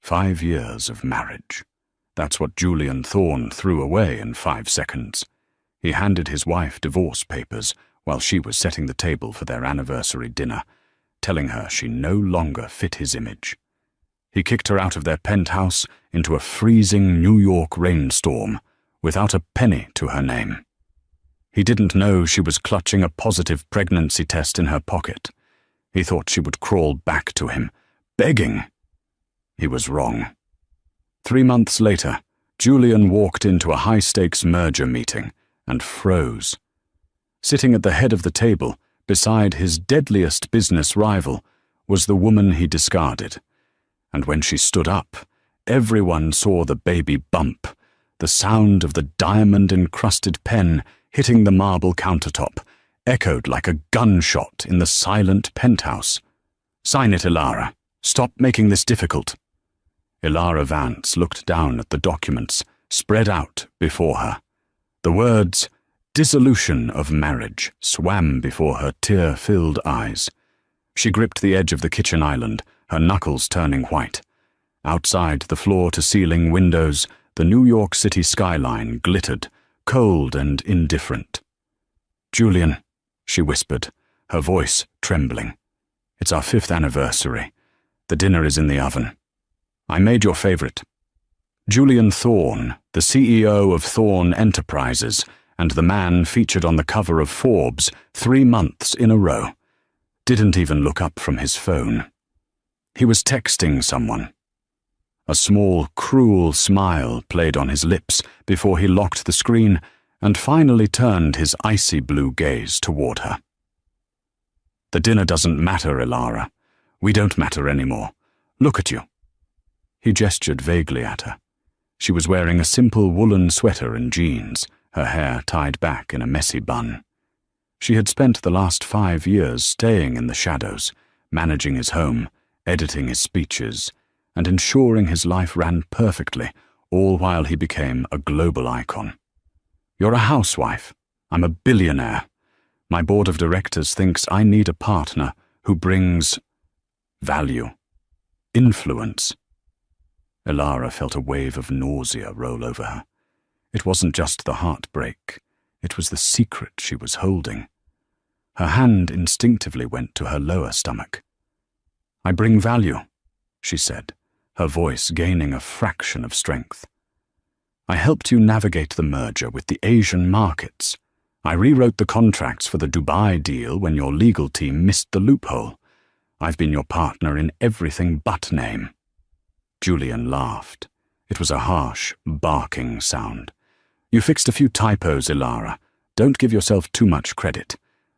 5 years of marriage. That's what Julian Thorne threw away in 5 seconds. He handed his wife divorce papers while she was setting the table for their anniversary dinner, telling her she no longer fit his image. He kicked her out of their penthouse into a freezing New York rainstorm without a penny to her name. He didn't know she was clutching a positive pregnancy test in her pocket. He thought she would crawl back to him, begging. He was wrong. 3 months later, Julian walked into a high-stakes merger meeting and froze. Sitting at the head of the table, beside his deadliest business rival, was the woman he discarded. And when she stood up, everyone saw the baby bump, the sound of the diamond-encrusted pen hitting the marble countertop, echoed like a gunshot in the silent penthouse. "Sign it, Ilara. Stop making this difficult." Ilara Vance looked down at the documents spread out before her. The words, "Dissolution of marriage," swam before her tear-filled eyes. She gripped the edge of the kitchen island, her knuckles turning white. Outside the floor-to-ceiling windows, the New York City skyline glittered, cold and indifferent. "Julian," she whispered, her voice trembling. "It's our 5th anniversary. The dinner is in the oven. I made your favorite." Julian Thorne, the CEO of Thorne Enterprises, and the man featured on the cover of Forbes 3 months in a row, didn't even look up from his phone. He was texting someone. A small, cruel smile played on his lips before he locked the screen and finally turned his icy blue gaze toward her. "The dinner doesn't matter, Ilara. We don't matter anymore. Look at you." He gestured vaguely at her. She was wearing a simple woolen sweater and jeans, her hair tied back in a messy bun. She had spent the last 5 years staying in the shadows, managing his home, editing his speeches, and ensuring his life ran perfectly, all while he became a global icon. "You're a housewife. I'm a billionaire. My board of directors thinks I need a partner who brings value, influence." Ilara felt a wave of nausea roll over her. It wasn't just the heartbreak. It was the secret she was holding. Her hand instinctively went to her lower stomach. "I bring value," she said, her voice gaining a fraction of strength. "I helped you navigate the merger with the Asian markets. I rewrote the contracts for the Dubai deal when your legal team missed the loophole. I've been your partner in everything but name." Julian laughed. It was a harsh, barking sound. "You fixed a few typos, Ilara. Don't give yourself too much credit.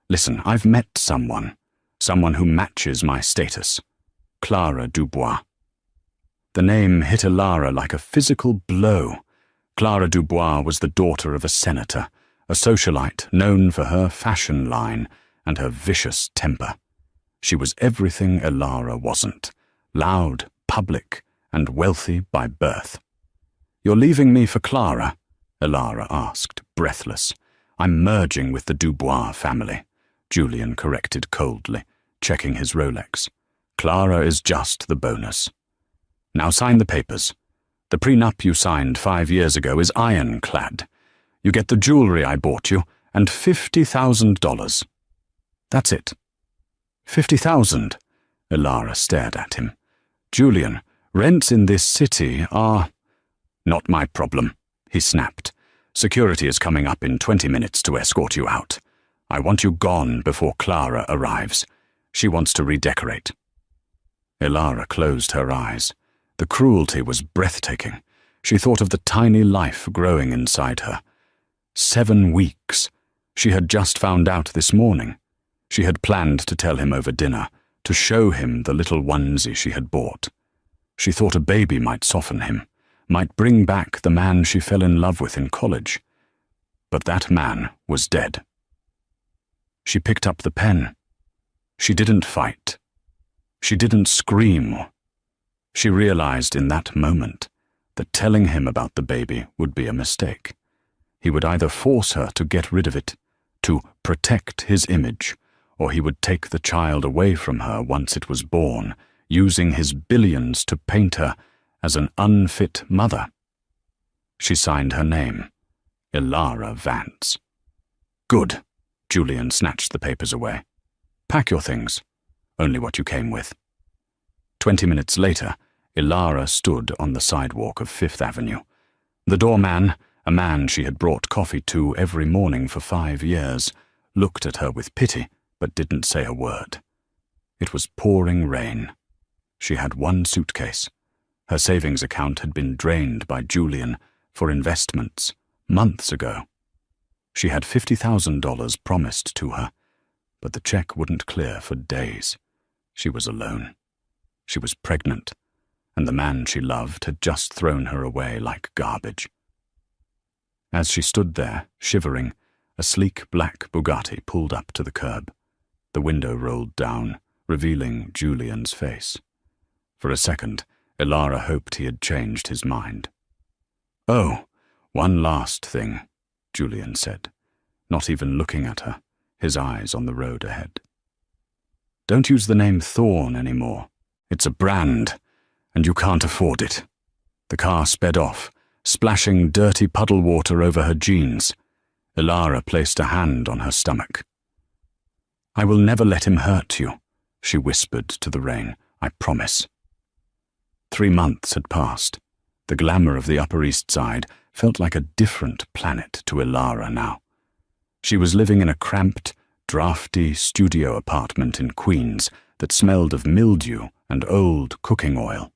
Listen, I've met someone who matches my status. Clara Dubois." The name hit Ilara like a physical blow. Clara Dubois was the daughter of a senator, a socialite known for her fashion line and her vicious temper. She was everything Ilara wasn't: loud, public, and wealthy by birth. "You're leaving me for Clara?" Ilara asked, breathless. "I'm merging with the Dubois family," Julian corrected coldly, checking his Rolex. "Clara is just the bonus. Now sign the papers. The prenup you signed 5 years ago is ironclad. You get the jewelry I bought you and $50,000. That's it." "50,000? Ilara stared at him. "Julian, rents in this city are—" "Not my problem," he snapped. "Security is coming up in 20 minutes to escort you out. I want you gone before Clara arrives. She wants to redecorate." Ilara closed her eyes. The cruelty was breathtaking. She thought of the tiny life growing inside her. 7 weeks. She had just found out this morning. She had planned to tell him over dinner, to show him the little onesie she had bought. She thought a baby might soften him, might bring back the man she fell in love with in college. But that man was dead. She picked up the pen. She didn't fight. She didn't scream. She realized in that moment that telling him about the baby would be a mistake. He would either force her to get rid of it, to protect his image, or he would take the child away from her once it was born, using his billions to paint her as an unfit mother. She signed her name, Ilara Vance. Good. Julian snatched the papers away. Pack your things. Only what you came with. 20 minutes later, Ilara stood on the sidewalk of Fifth Avenue. The doorman, a man she had brought coffee to every morning for 5 years, looked at her with pity but didn't say a word. It was pouring rain. She had one suitcase. Her savings account had been drained by Julian for investments months ago. She had $50,000 promised to her, but the check wouldn't clear for days. She was alone. She was pregnant, and the man she loved had just thrown her away like garbage. As she stood there, shivering, a sleek black Bugatti pulled up to the curb. The window rolled down, revealing Julian's face. For a second, Ilara hoped he had changed his mind. "Oh, one last thing," Julian said, not even looking at her, his eyes on the road ahead. "Don't use the name Thorne anymore. It's a brand, and you can't afford it." The car sped off, splashing dirty puddle water over her jeans. Ilara placed a hand on her stomach. "I will never let him hurt you," she whispered to the rain. "I promise." 3 months had passed. The glamour of the Upper East Side felt like a different planet to Ilara now. She was living in a cramped, drafty studio apartment in Queens that smelled of mildew and old cooking oil.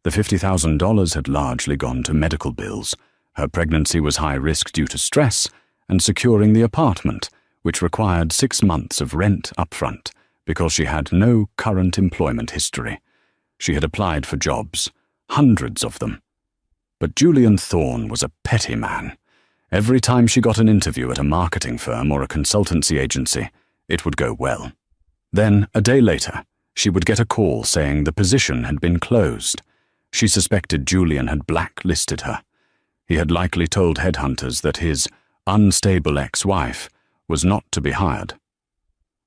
The $50,000 had largely gone to medical bills. Her pregnancy was high risk due to stress, and securing the apartment, which required 6 months of rent upfront because she had no current employment history. She had applied for jobs, hundreds of them. But Julian Thorne was a petty man. Every time she got an interview at a marketing firm or a consultancy agency, it would go well. Then, a day later, she would get a call saying the position had been closed. She suspected Julian had blacklisted her. He had likely told headhunters that his unstable ex-wife was not to be hired.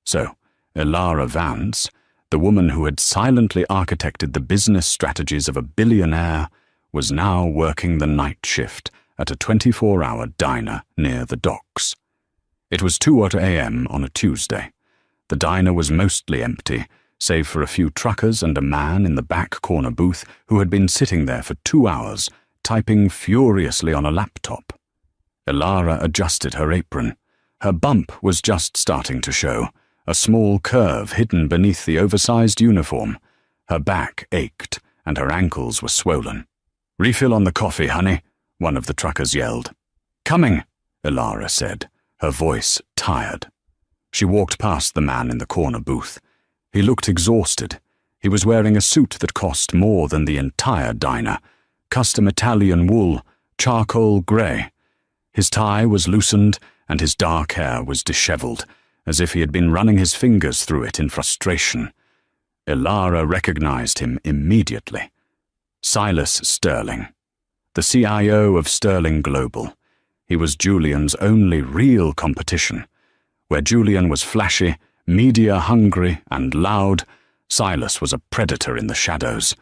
So, Ilara Vance, the woman who had silently architected the business strategies of a billionaire, was now working the night shift at a 24-hour diner near the docks. It was 2 a.m. on a Tuesday. The diner was mostly empty, save for a few truckers and a man in the back corner booth who had been sitting there for 2 hours, typing furiously on a laptop. Ilara adjusted her apron. Her bump was just starting to show, a small curve hidden beneath the oversized uniform. Her back ached, and her ankles were swollen. "Refill on the coffee, honey," one of the truckers yelled. "Coming," Ilara said, her voice tired. She walked past the man in the corner booth. He looked exhausted. He was wearing a suit that cost more than the entire diner, custom Italian wool, charcoal grey. His tie was loosened, and his dark hair was disheveled, as if he had been running his fingers through it in frustration. Ilara recognized him immediately. Silas Sterling, the CIO of Sterling Global. He was Julian's only real competition. Where Julian was flashy, media-hungry, and loud, Silas was a predator in the shadows.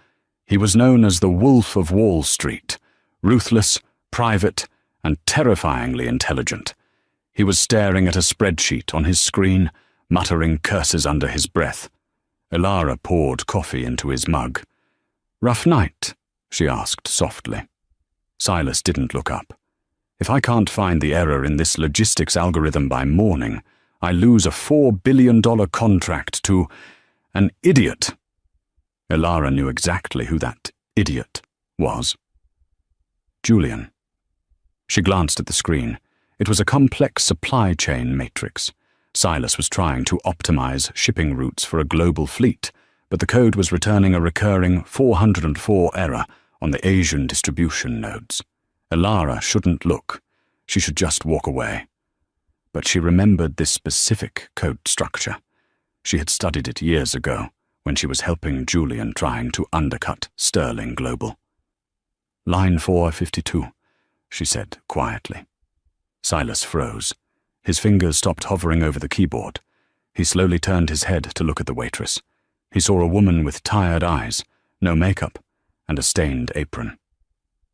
He was known as the Wolf of Wall Street, ruthless, private, and terrifyingly intelligent. He was staring at a spreadsheet on his screen, muttering curses under his breath. Ilara poured coffee into his mug. "Rough night?" she asked softly. Silas didn't look up. "If I can't find the error in this logistics algorithm by morning, I lose a $4 billion contract to an idiot." Ilara knew exactly who that idiot was. Julian. She glanced at the screen. It was a complex supply chain matrix. Silas was trying to optimize shipping routes for a global fleet, but the code was returning a recurring 404 error on the Asian distribution nodes. Ilara shouldn't look. She should just walk away. But she remembered this specific code structure. She had studied it years ago, when she was helping Julian trying to undercut Sterling Global. "Line 452, she said quietly. Silas froze. His fingers stopped hovering over the keyboard. He slowly turned his head to look at the waitress. He saw a woman with tired eyes, no makeup, and a stained apron.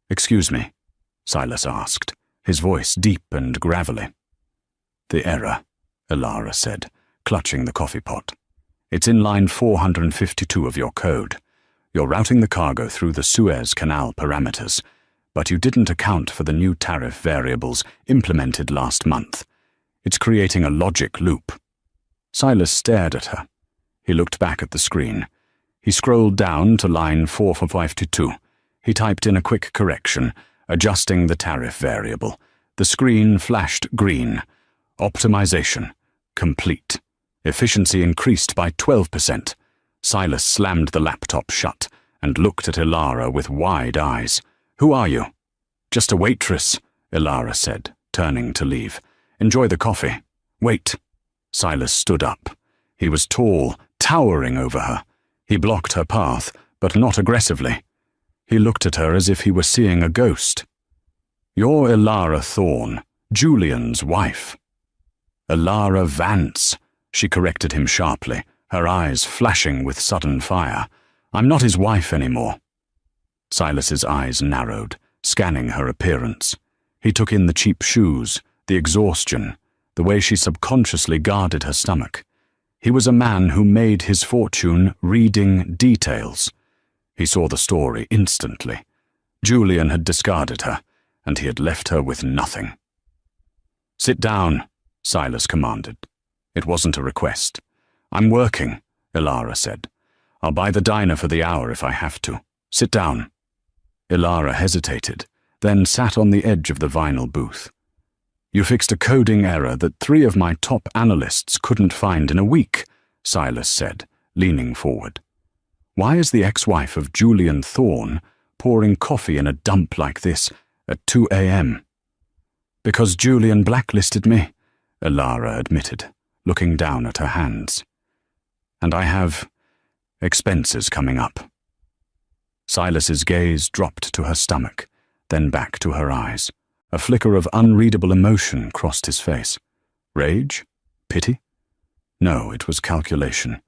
"Excuse me," Silas asked, his voice deep and gravelly. "The error," Ilara said, clutching the coffee pot. "It's in line 452 of your code. You're routing the cargo through the Suez Canal parameters, but you didn't account for the new tariff variables implemented last month. It's creating a logic loop." Silas stared at her. He looked back at the screen. He scrolled down to line 452. He typed in a quick correction, adjusting the tariff variable. The screen flashed green. Optimization. Complete. Efficiency increased by 12%. Silas slammed the laptop shut and looked at Ilara with wide eyes. "Who are you?" "Just a waitress," Ilara said, turning to leave. "Enjoy the coffee." "Wait." Silas stood up. He was tall, towering over her. He blocked her path, but not aggressively. He looked at her as if he were seeing a ghost. "You're Ilara Thorne, Julian's wife." "Ilara Vance," she corrected him sharply, her eyes flashing with sudden fire. "I'm not his wife anymore." Silas's eyes narrowed, scanning her appearance. He took in the cheap shoes, the exhaustion, the way she subconsciously guarded her stomach. He was a man who made his fortune reading details. He saw the story instantly. Julian had discarded her, and he had left her with nothing. "Sit down," Silas commanded. It wasn't a request. "I'm working," Ilara said. "I'll buy the diner for the hour if I have to. Sit down." Ilara hesitated, then sat on the edge of the vinyl booth. "You fixed a coding error that 3 of my top analysts couldn't find in a week," Silas said, leaning forward. "Why is the ex-wife of Julian Thorne pouring coffee in a dump like this at 2 a.m.? "Because Julian blacklisted me," Ilara admitted, looking down at her hands. "And I have expenses coming up." Silas's gaze dropped to her stomach, then back to her eyes. A flicker of unreadable emotion crossed his face. Rage? Pity? No, it was calculation.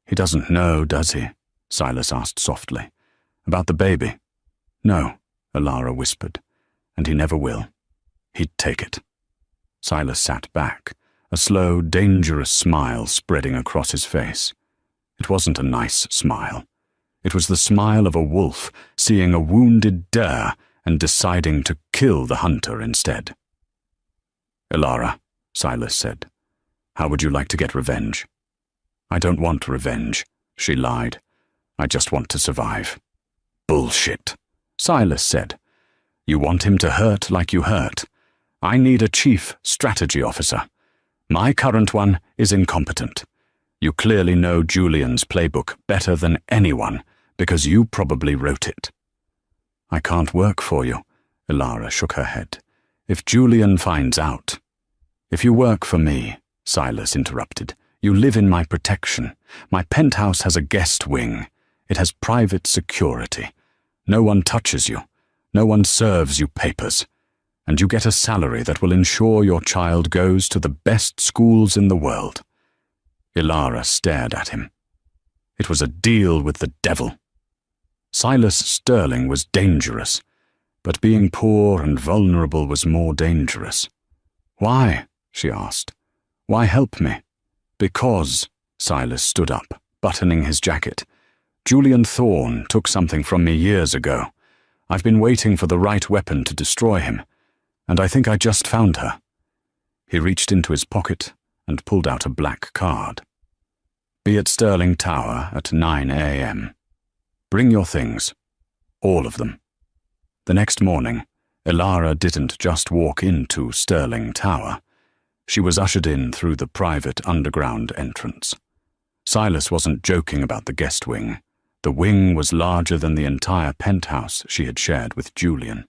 "He doesn't know, does he?" Silas asked softly. "About the baby?" "No," Ilara whispered. "And he never will. He'd take it." Silas sat back, a slow, dangerous smile spreading across his face. It wasn't a nice smile. It was the smile of a wolf seeing a wounded deer and deciding to kill the hunter instead. "Ilara," Silas said, "how would you like to get revenge?" "I don't want revenge," she lied. "I just want to survive." "Bullshit," Silas said. "You want him to hurt like you hurt. I need a chief strategy officer. My current one is incompetent. You clearly know Julian's playbook better than anyone because you probably wrote it." "I can't work for you," Ilara shook her head. "If Julian finds out." "If you work for me," Silas interrupted, "you live in my protection. My penthouse has a guest wing. It has private security. No one touches you. No one serves you papers. And you get a salary that will ensure your child goes to the best schools in the world." Ilara stared at him. It was a deal with the devil. Silas Sterling was dangerous, but being poor and vulnerable was more dangerous. "Why?" she asked. "Why help me?" "Because," Silas stood up, buttoning his jacket. "Julian Thorne took something from me years ago. I've been waiting for the right weapon to destroy him, and I think I just found her." He reached into his pocket and pulled out a black card. "Be at Sterling Tower at 9 a.m. Bring your things. All of them." The next morning, Ilara didn't just walk into Sterling Tower. She was ushered in through the private underground entrance. Silas wasn't joking about the guest wing. The wing was larger than the entire penthouse she had shared with Julian.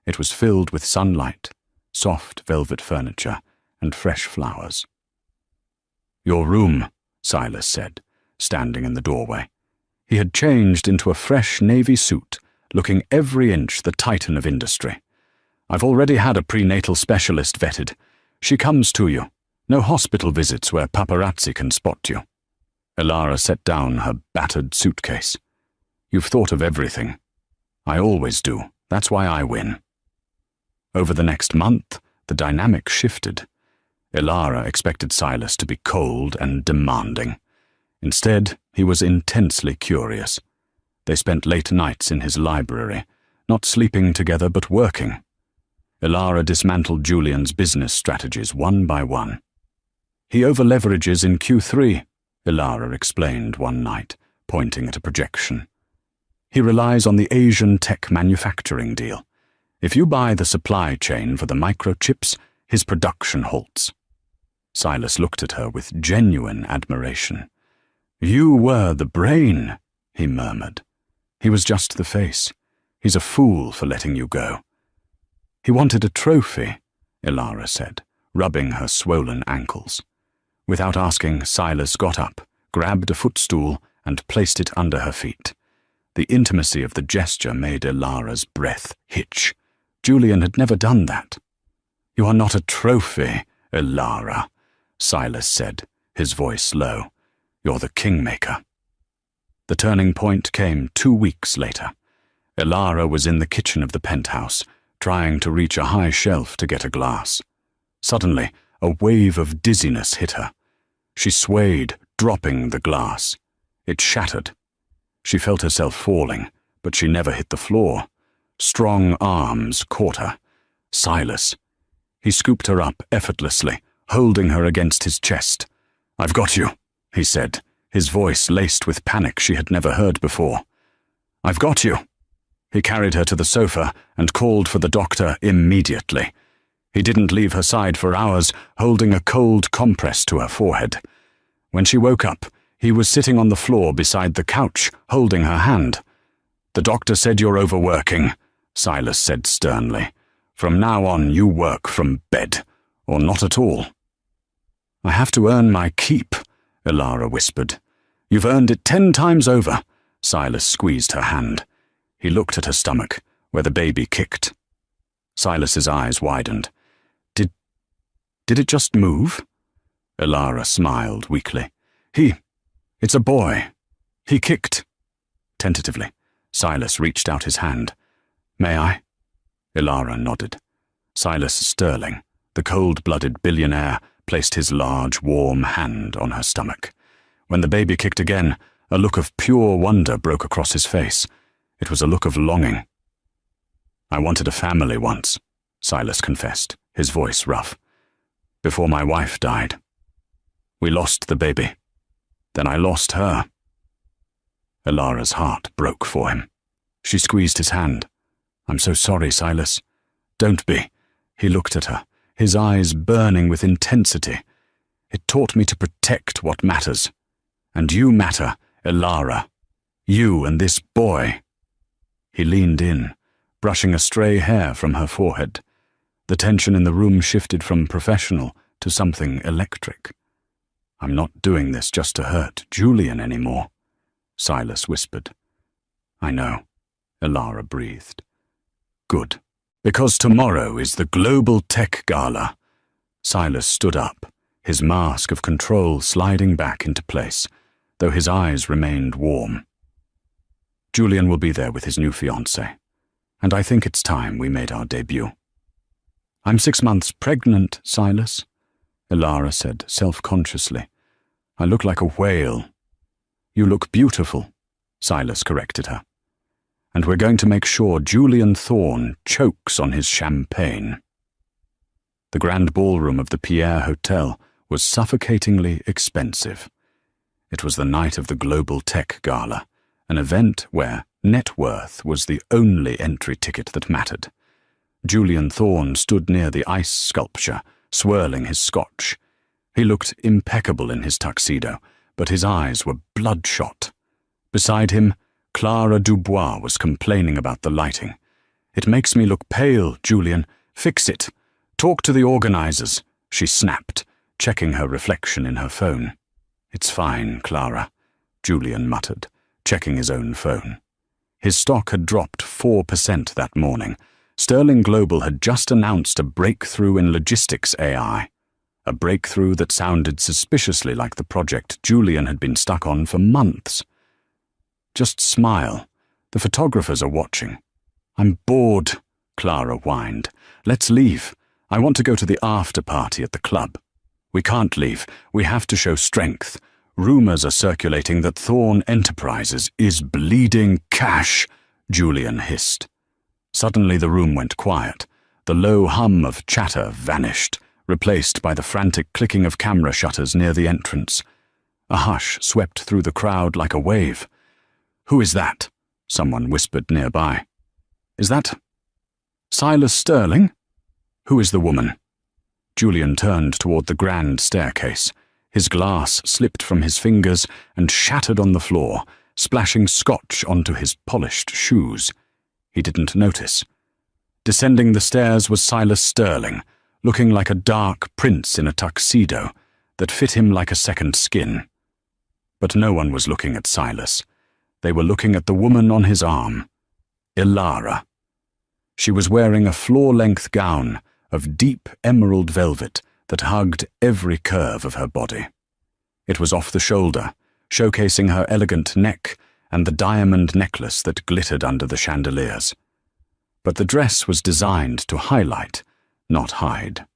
It was filled with sunlight, soft velvet furniture, and fresh flowers. "Your room," Silas said, standing in the doorway. He had changed into a fresh navy suit, looking every inch the titan of industry. "I've already had a prenatal specialist vetted. She comes to you. No hospital visits where paparazzi can spot you." Ilara set down her battered suitcase. "You've thought of everything," I always do. That's why I win. Over the next month, the dynamic shifted. Ilara expected Silas to be cold and demanding. Instead, he was intensely curious. They spent late nights in his library, not sleeping together but working. Ilara dismantled Julian's business strategies one by one. He over-leverages in Q3, Ilara explained one night, pointing at a projection. He relies on the Asian tech manufacturing deal. If you buy the supply chain for the microchips, his production halts. Silas looked at her with genuine admiration. You were the brain, he murmured. He was just the face. He's a fool for letting you go. He wanted a trophy, Ilara said, rubbing her swollen ankles. Without asking, Silas got up, grabbed a footstool, and placed it under her feet. The intimacy of the gesture made Ilara's breath hitch. Julian had never done that. You are not a trophy, Ilara, Silas said, his voice low. You're the kingmaker. The turning point came 2 weeks later. Ilara was in the kitchen of the penthouse, trying to reach a high shelf to get a glass. Suddenly, a wave of dizziness hit her. She swayed, dropping the glass. It shattered. She felt herself falling, but she never hit the floor. Strong arms caught her. Silas. He scooped her up effortlessly, holding her against his chest. I've got you, he said, his voice laced with panic she had never heard before. I've got you. He carried her to the sofa and called for the doctor immediately. He didn't leave her side for hours, holding a cold compress to her forehead. When she woke up, he was sitting on the floor beside the couch, holding her hand. The doctor said you're overworking, Silas said sternly. From now on, you work from bed, or not at all. I have to earn my keep, Ilara whispered. You've earned it 10 times over. Silas squeezed her hand. He looked at her stomach, where the baby kicked. Silas's eyes widened. Did it just move? Ilara smiled weakly. It's a boy. He kicked. Tentatively, Silas reached out his hand. May I? Ilara nodded. Silas Sterling, the cold-blooded billionaire, placed his large, warm hand on her stomach. When the baby kicked again, a look of pure wonder broke across his face. It was a look of longing. I wanted a family once, Silas confessed, his voice rough. Before my wife died. We lost the baby. Then I lost her. Ilara's heart broke for him. She squeezed his hand. I'm so sorry, Silas. Don't be. He looked at her, his eyes burning with intensity. It taught me to protect what matters. And you matter, Ilara. You and this boy. He leaned in, brushing a stray hair from her forehead. The tension in the room shifted from professional to something electric. I'm not doing this just to hurt Julian anymore, Silas whispered. I know, Ilara breathed. Good. Because tomorrow is the Global Tech Gala. Silas stood up, his mask of control sliding back into place, though his eyes remained warm. Julian will be there with his new fiancée, and I think it's time we made our debut. I'm 6 months pregnant, Silas, Ilara said self-consciously. I look like a whale. You look beautiful, Silas corrected her. And we're going to make sure Julian Thorne chokes on his champagne. The grand ballroom of the Pierre Hotel was suffocatingly expensive. It was the night of the Global Tech Gala, an event where net worth was the only entry ticket that mattered. Julian Thorne stood near the ice sculpture, swirling his scotch. He looked impeccable in his tuxedo, but his eyes were bloodshot. Beside him, Clara Dubois was complaining about the lighting. It makes me look pale, Julian. Fix it. Talk to the organizers, she snapped, checking her reflection in her phone. It's fine, Clara, Julian muttered, checking his own phone. His stock had dropped 4% that morning. Sterling Global had just announced a breakthrough in logistics AI, a breakthrough that sounded suspiciously like the project Julian had been stuck on for months. Just smile. The photographers are watching. I'm bored, Clara whined. Let's leave. I want to go to the after-party at the club. We can't leave. We have to show strength. Rumors are circulating that Thorn Enterprises is bleeding cash, Julian hissed. Suddenly the room went quiet. The low hum of chatter vanished, replaced by the frantic clicking of camera shutters near the entrance. A hush swept through the crowd like a wave. "Who is that?" someone whispered nearby. "Is that Silas Sterling? Who is the woman?" Julian turned toward the grand staircase. His glass slipped from his fingers and shattered on the floor, splashing scotch onto his polished shoes. He didn't notice. Descending the stairs was Silas Sterling, looking like a dark prince in a tuxedo that fit him like a second skin. But no one was looking at Silas. They were looking at the woman on his arm, Ilara. She was wearing a floor-length gown of deep emerald velvet that hugged every curve of her body. It was off the shoulder, showcasing her elegant neck and the diamond necklace that glittered under the chandeliers. But the dress was designed to highlight, not hide.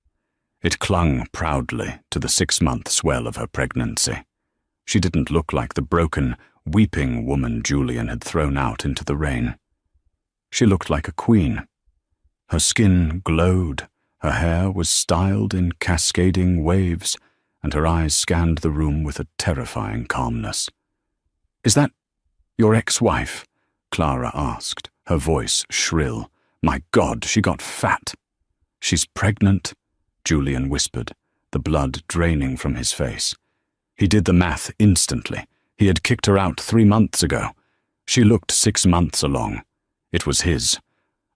It clung proudly to the 6-month swell of her pregnancy. She didn't look like the broken, weeping woman Julian had thrown out into the rain. She looked like a queen. Her skin glowed, her hair was styled in cascading waves, and her eyes scanned the room with a terrifying calmness. "Is that your ex-wife?" Clara asked, her voice shrill. "My God, she got fat." "She's pregnant," Julian whispered, the blood draining from his face. He did the math instantly. He had kicked her out 3 months ago. She looked 6 months along. It was his.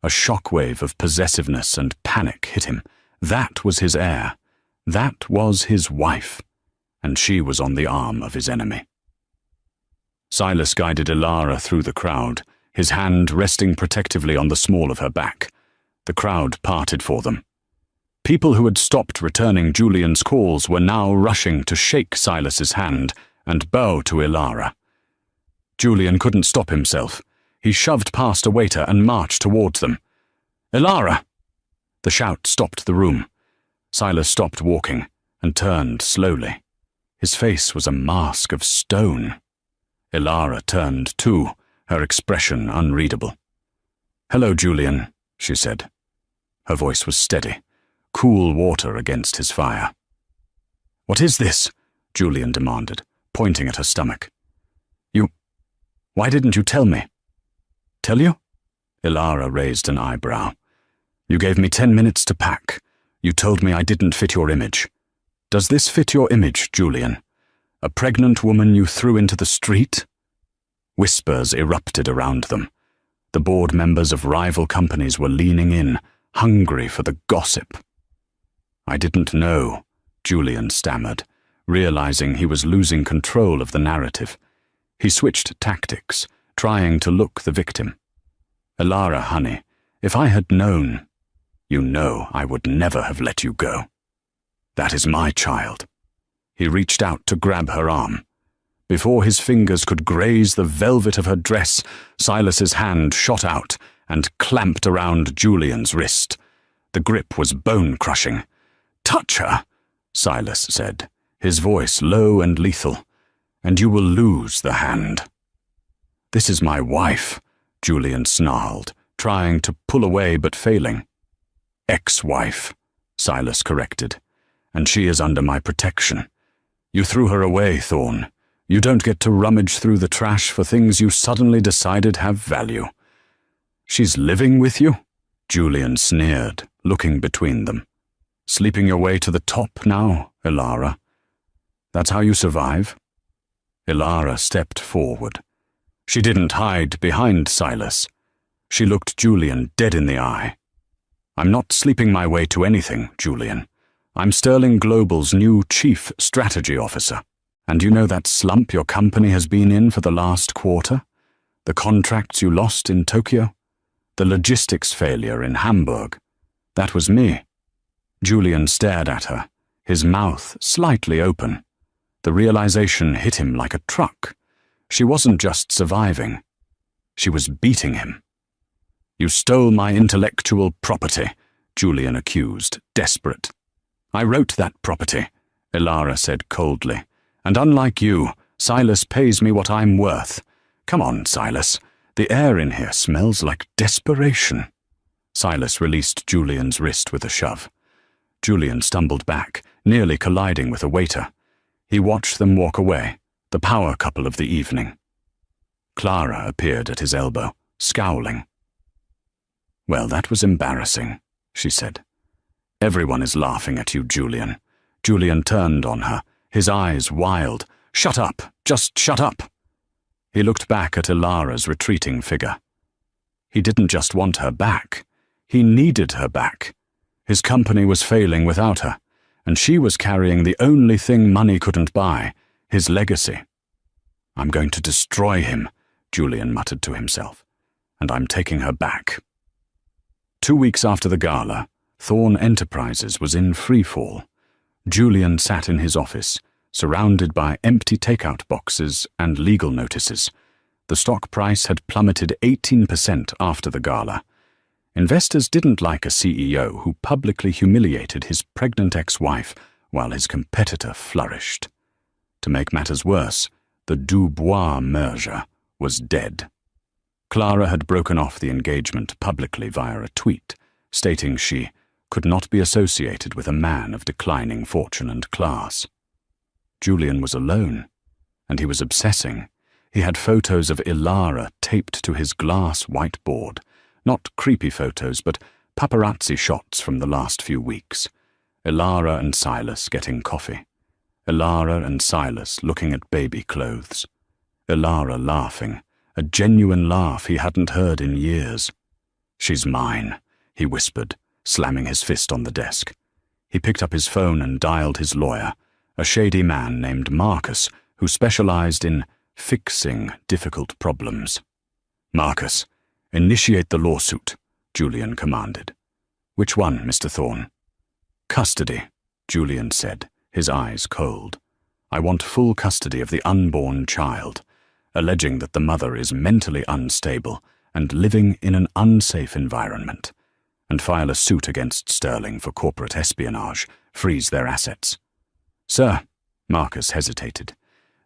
A shockwave of possessiveness and panic hit him. That was his heir. That was his wife. And she was on the arm of his enemy. Silas guided Ilara through the crowd, his hand resting protectively on the small of her back. The crowd parted for them. People who had stopped returning Julian's calls were now rushing to shake Silas's hand and bow to Ilara. Julian couldn't stop himself. He shoved past a waiter and marched towards them. "Ilara!" The shout stopped the room. Silas stopped walking and turned slowly. His face was a mask of stone. Ilara turned too, her expression unreadable. "Hello, Julian," she said. Her voice was steady, cool water against his fire. "What is this?" Julian demanded, pointing at her stomach. Why didn't you tell me?" "Tell you?" Ilara raised an eyebrow. "You gave me 10 minutes to pack. You told me I didn't fit your image. Does this fit your image, Julian? A pregnant woman you threw into the street?" Whispers erupted around them. The board members of rival companies were leaning in, hungry for the gossip. "I didn't know," Julian stammered, realizing he was losing control of the narrative. He switched tactics, trying to look the victim. "Ilara, honey, if I had known, you know I would never have let you go. That is my child." He reached out to grab her arm. Before his fingers could graze the velvet of her dress, Silas's hand shot out and clamped around Julian's wrist. The grip was bone-crushing. "Touch her," Silas said, his voice low and lethal, "and you will lose the hand." "This is my wife," Julian snarled, trying to pull away but failing. "Ex-wife," Silas corrected, "and she is under my protection. You threw her away, Thorn. You don't get to rummage through the trash for things you suddenly decided have value." "She's living with you?" Julian sneered, looking between them. "Sleeping your way to the top now, Ilara? That's how you survive?" Ilara stepped forward. She didn't hide behind Silas. She looked Julian dead in the eye. "I'm not sleeping my way to anything, Julian. I'm Sterling Global's new Chief Strategy Officer. And you know that slump your company has been in for the last quarter? The contracts you lost in Tokyo? The logistics failure in Hamburg? That was me." Julian stared at her, his mouth slightly open. The realization hit him like a truck. She wasn't just surviving. She was beating him. You stole my intellectual property, Julian accused, desperate. I wrote that property, Ilara said coldly, and unlike you, Silas pays me what I'm worth. Come on, Silas. The air in here smells like desperation. Silas released Julian's wrist with a shove. Julian stumbled back, nearly colliding with a waiter. He watched them walk away, the power couple of the evening. Clara appeared at his elbow, scowling. Well, that was embarrassing, she said. Everyone is laughing at you, Julian. Julian turned on her, his eyes wild. Shut up! Just shut up! He looked back at Ilara's retreating figure. He didn't just want her back. He needed her back. His company was failing without her, and she was carrying the only thing money couldn't buy, his legacy. I'm going to destroy him, Julian muttered to himself, and I'm taking her back. 2 weeks after the gala, Thorn Enterprises was in freefall. Julian sat in his office, surrounded by empty takeout boxes and legal notices. The stock price had plummeted 18% after the gala. Investors didn't like a CEO who publicly humiliated his pregnant ex-wife while his competitor flourished. To make matters worse, the Dubois merger was dead. Clara had broken off the engagement publicly via a tweet, stating she could not be associated with a man of declining fortune and class. Julian was alone, and he was obsessing. He had photos of Ilara taped to his glass whiteboard, not creepy photos, but paparazzi shots from the last few weeks. Ilara and Silas getting coffee. Ilara and Silas looking at baby clothes. Ilara laughing, a genuine laugh he hadn't heard in years. She's mine, he whispered, slamming his fist on the desk. He picked up his phone and dialed his lawyer, a shady man named Marcus, who specialized in fixing difficult problems. Marcus, initiate the lawsuit, Julian commanded. Which one, Mr. Thorne? Custody, Julian said, his eyes cold. I want full custody of the unborn child, alleging that the mother is mentally unstable and living in an unsafe environment, and file a suit against Sterling for corporate espionage, freeze their assets. Sir, Marcus hesitated,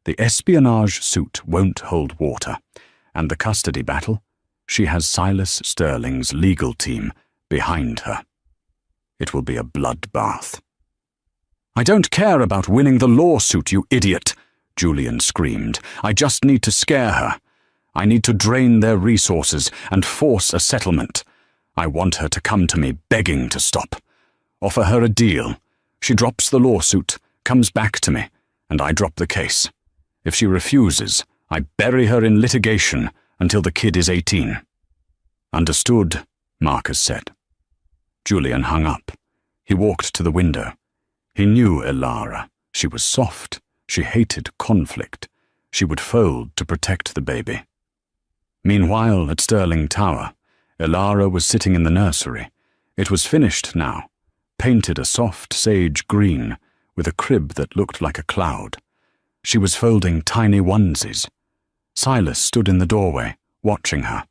the espionage suit won't hold water, and the custody battle, she has Silas Sterling's legal team behind her. It will be a bloodbath. I don't care about winning the lawsuit, you idiot, Julian screamed. I just need to scare her. I need to drain their resources and force a settlement. I want her to come to me begging to stop. Offer her a deal. She drops the lawsuit, comes back to me, and I drop the case. If she refuses, I bury her in litigation until the kid is 18. Understood, Marcus said. Julian hung up. He walked to the window. He knew Ilara. She was soft. She hated conflict. She would fold to protect the baby. Meanwhile, at Sterling Tower, Ilara was sitting in the nursery. It was finished now, painted a soft sage green, with a crib that looked like a cloud. She was folding tiny onesies. Silas stood in the doorway, watching her.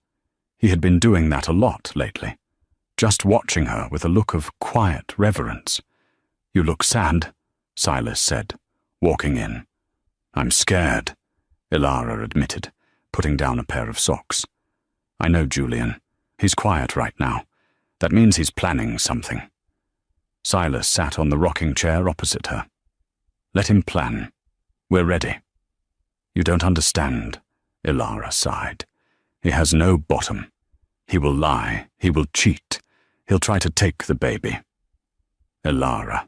He had been doing that a lot lately, just watching her with a look of quiet reverence. You look sad, Silas said, walking in. I'm scared, Ilara admitted, putting down a pair of socks. I know Julian. He's quiet right now. That means he's planning something. Silas sat on the rocking chair opposite her. Let him plan. We're ready. You don't understand, Ilara sighed. He has no bottom. He will lie. He will cheat. He'll try to take the baby. Ilara.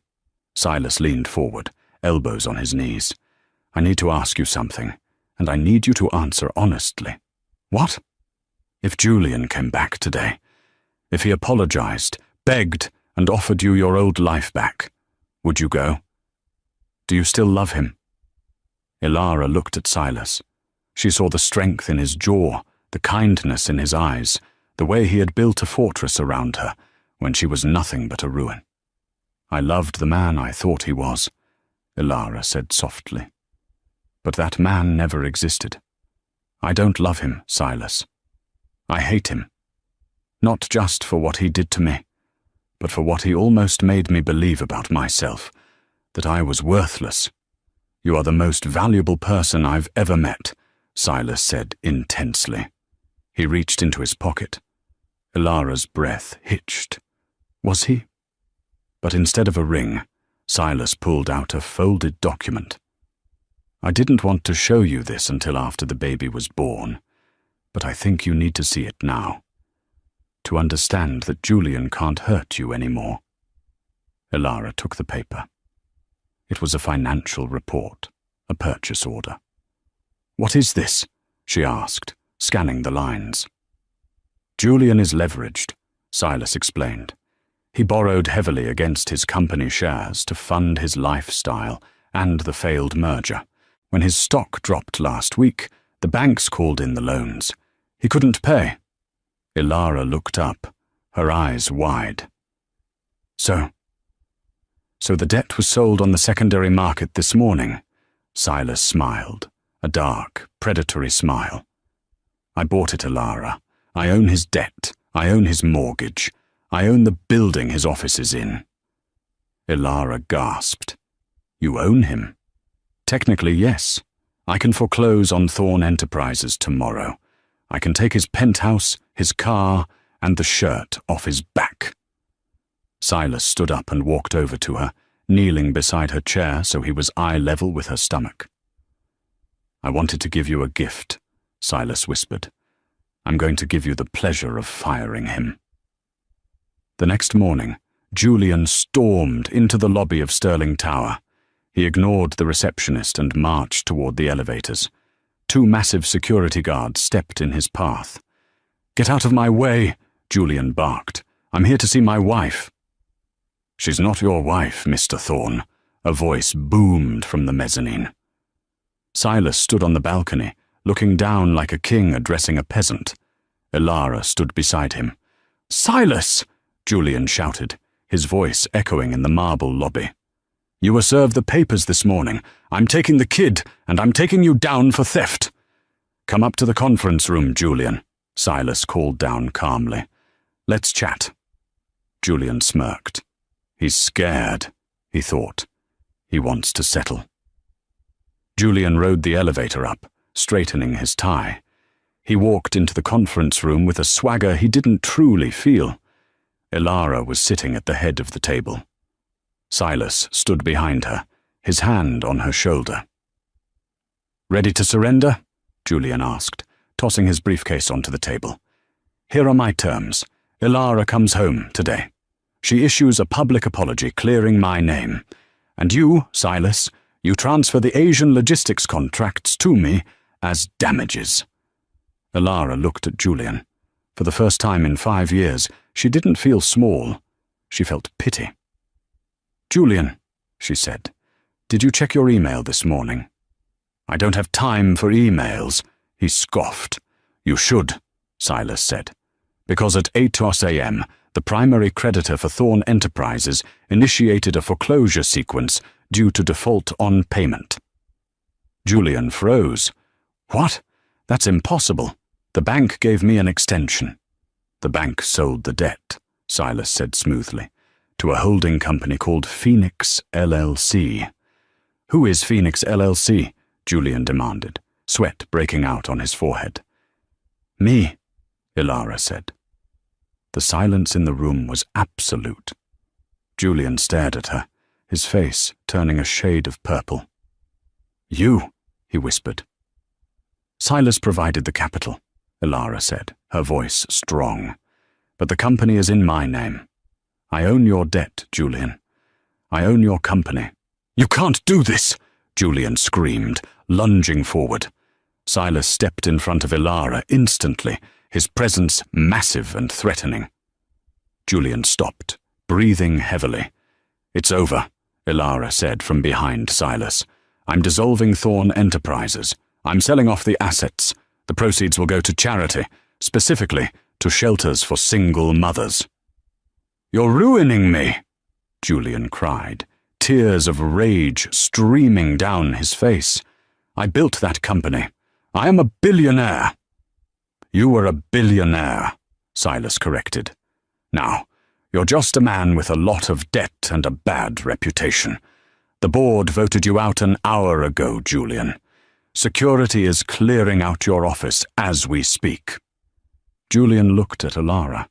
Silas leaned forward, elbows on his knees. I need to ask you something, and I need you to answer honestly. What? If Julian came back today, if he apologized, begged, and offered you your old life back, would you go? Do you still love him? Ilara looked at Silas. She saw the strength in his jaw, the kindness in his eyes, the way he had built a fortress around her when she was nothing but a ruin. I loved the man I thought he was, Ilara said softly. But that man never existed. I don't love him, Silas. I hate him. Not just for what he did to me, but for what he almost made me believe about myself, that I was worthless. You are the most valuable person I've ever met, Silas said intensely. He reached into his pocket. Ilara's breath hitched. Was he? But instead of a ring, Silas pulled out a folded document. I didn't want to show you this until after the baby was born, but I think you need to see it now, to understand that Julian can't hurt you anymore. Ilara took the paper. It was a financial report, a purchase order. What is this? She asked, scanning the lines. Julian is leveraged, Silas explained. He borrowed heavily against his company shares to fund his lifestyle and the failed merger. When his stock dropped last week, the banks called in the loans. He couldn't pay. Ilara looked up, her eyes wide. So the debt was sold on the secondary market this morning. Silas smiled, a dark, predatory smile. I bought it, Ilara. I own his debt. I own his mortgage. I own the building his office is in. Ilara gasped. You own him? Technically, yes. I can foreclose on Thorn Enterprises tomorrow. I can take his penthouse, his car, and the shirt off his back. Silas stood up and walked over to her, kneeling beside her chair so he was eye level with her stomach. I wanted to give you a gift, Silas whispered. I'm going to give you the pleasure of firing him. The next morning, Julian stormed into the lobby of Sterling Tower. He ignored the receptionist and marched toward the elevators. 2 massive security guards stepped in his path. Get out of my way, Julian barked. I'm here to see my wife. She's not your wife, Mr. Thorn, a voice boomed from the mezzanine. Silas stood on the balcony, looking down like a king addressing a peasant. Ilara stood beside him. Silas! Julian shouted, his voice echoing in the marble lobby. You were served the papers this morning. I'm taking the kid, and I'm taking you down for theft. Come up to the conference room, Julian, Silas called down calmly. Let's chat. Julian smirked. He's scared, he thought. He wants to settle. Julian rode the elevator up, straightening his tie. He walked into the conference room with a swagger he didn't truly feel. Ilara was sitting at the head of the table. Silas stood behind her, his hand on her shoulder. Ready to surrender? Julian asked, tossing his briefcase onto the table. Here are my terms. Ilara comes home today. She issues a public apology clearing my name. And you, Silas, you transfer the Asian logistics contracts to me as damages. Ilara looked at Julian. For the first time in 5 years, she didn't feel small. She felt pity. Julian, she said, did you check your email this morning? I don't have time for emails, he scoffed. You should, Silas said, because at 8:00 a.m., the primary creditor for Thorn Enterprises initiated a foreclosure sequence due to default on payment. Julian froze. What? That's impossible. The bank gave me an extension. The bank sold the debt, Silas said smoothly, to a holding company called Phoenix LLC. Who is Phoenix LLC? Julian demanded, sweat breaking out on his forehead. Me, Ilara said. The silence in the room was absolute. Julian stared at her, his face turning a shade of purple. You, he whispered. Silas provided the capital, Ilara said, her voice strong. But the company is in my name. I own your debt, Julian. I own your company. You can't do this, Julian screamed, lunging forward. Silas stepped in front of Ilara instantly, his presence massive and threatening. Julian stopped, breathing heavily. It's over, Ilara said from behind Silas. I'm dissolving Thorn Enterprises. I'm selling off the assets. The proceeds will go to charity, specifically to shelters for single mothers. You're ruining me, Julian cried, tears of rage streaming down his face. I built that company. I am a billionaire. You were a billionaire, Silas corrected. "Now, you're just a man with a lot of debt and a bad reputation. The board voted you out an hour ago, Julian. Security is clearing out your office as we speak." Julian looked at Alara.